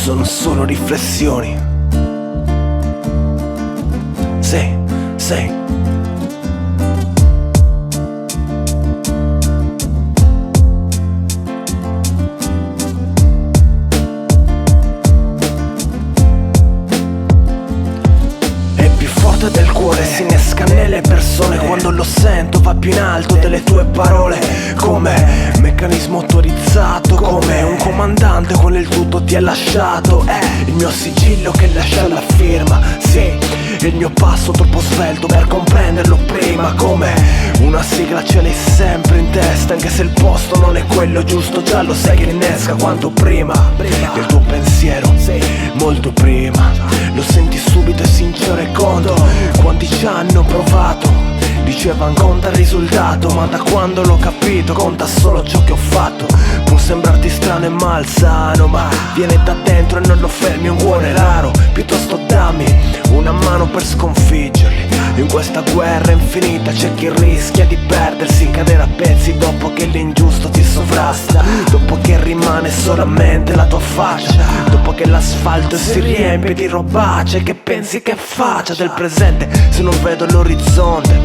sono solo riflessioni. Sì, sì. Del cuore si innesca nelle persone, quando lo sento va più in alto delle tue parole, come meccanismo autorizzato, come un comandante quando il tutto ti è lasciato. È il mio sigillo che lascia la firma, sì, il mio passo troppo svelto per comprenderlo prima, come una sigla ce l'hai sempre in testa, anche se il posto non è quello giusto, già lo sai che innesca quanto prima del tuo pensiero, molto prima. Lo senti subito e sincero e conto quanti ci hanno provato, dicevano conta il risultato, ma da quando l'ho capito conta solo ciò che ho fatto. Può sembrarti strano e malsano, ma viene da dentro e non lo fermi, un cuore raro. Piuttosto dammi una mano per sconfiggerli. In questa guerra infinita c'è chi rischia di perdersi, cadere a pezzi dopo che l'ingiusto ti sovrasta, dopo che rimane solamente la tua faccia, dopo che l'asfalto si riempie di robacce. Che pensi che faccia del presente se non vedo l'orizzonte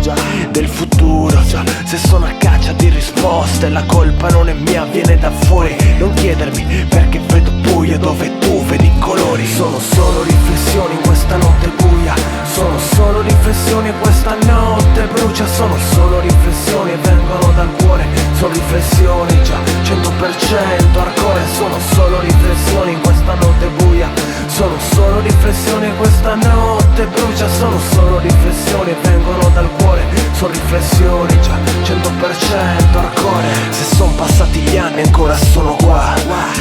del futuro? Se sono a caccia di risposte, la colpa non è mia, viene da fuori. Non chiedermi perché vedo buio dove tu vedi colori. Sono solo riflessioni in questa notte buia, sono solo riflessioni e questa notte brucia. Sono solo riflessioni e vengono dal cuore, sono riflessioni già 100% hardcore. Sono solo riflessioni in questa notte buia, sono solo riflessioni e questa notte brucia. Sono solo riflessioni e vengono dal cuore, sono riflessioni già 100% hardcore. Se son passati gli anni ancora sono qua,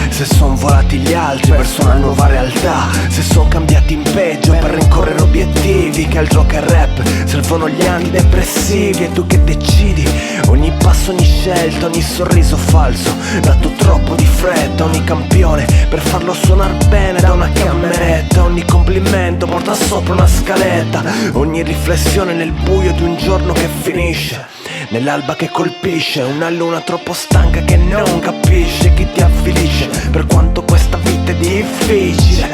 se son volati gli altri verso una nuova realtà, se son cambiati in peggio per rincorrere obiettivi, che altro che rap servono gli antidepressivi. E tu che decidi ogni passo, ogni scelta, ogni sorriso falso dato troppo di fretta, ogni campione per farlo suonar bene da una cameretta, ogni complimento porta sopra una scaletta, ogni riflessione nel buio di un giorno che finisce, nell'alba che colpisce, una luna troppo stanca che non capisce chi ti avvilisce. Per quanto questa vita è difficile,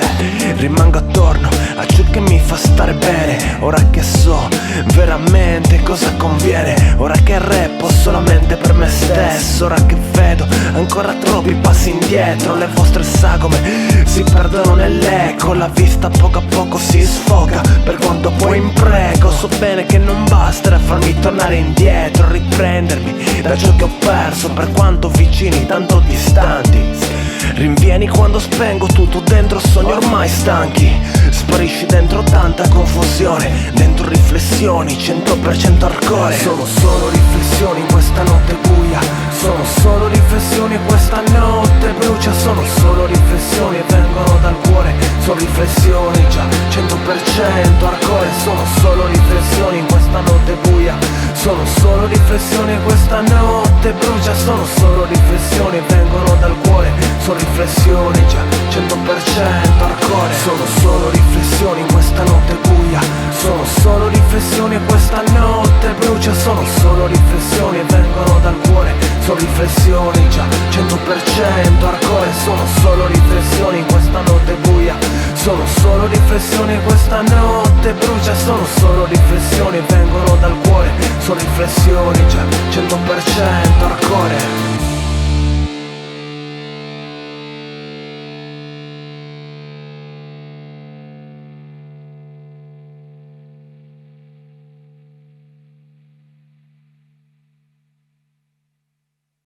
rimango attorno a ciò che mi fa stare bene. Ora che so veramente cosa conviene, ora che rappo solamente per me stesso, ora che vedo ancora troppi passi indietro, le vostre sagome si perdono nell'eco, la vista a poco si sfoca, per quanto poi impreco. So bene che non basterà farmi tornare indietro, riprendermi da ciò che ho perso, per quanto vicini tanto distanti. Rinvieni quando spengo tutto dentro sogni ormai stanchi, sparisci dentro tanta confusione, dentro riflessioni 100% hardcore. Sono solo riflessioni in questa notte buia, sono solo riflessioni e questa notte brucia. Sono solo riflessioni e vengono dal cuore, sono riflessioni già 100% hardcore. Sono solo riflessioni in questa notte buia, sono solo riflessioni e questa notte brucia. Sono solo riflessioni e vengono dal cuore, sono riflessioni già 100% hardcore. Sono solo riflessioni in questa notte buia, sono solo riflessioni e questa notte brucia. Sono solo riflessioni e vengono dal cuore, sono riflessioni già 100% hardcore. Sono solo riflessioni in questa notte buia, sono solo riflessioni e questa notte brucia. Sono solo riflessioni e vengono dal cuore, sono riflessioni già 100%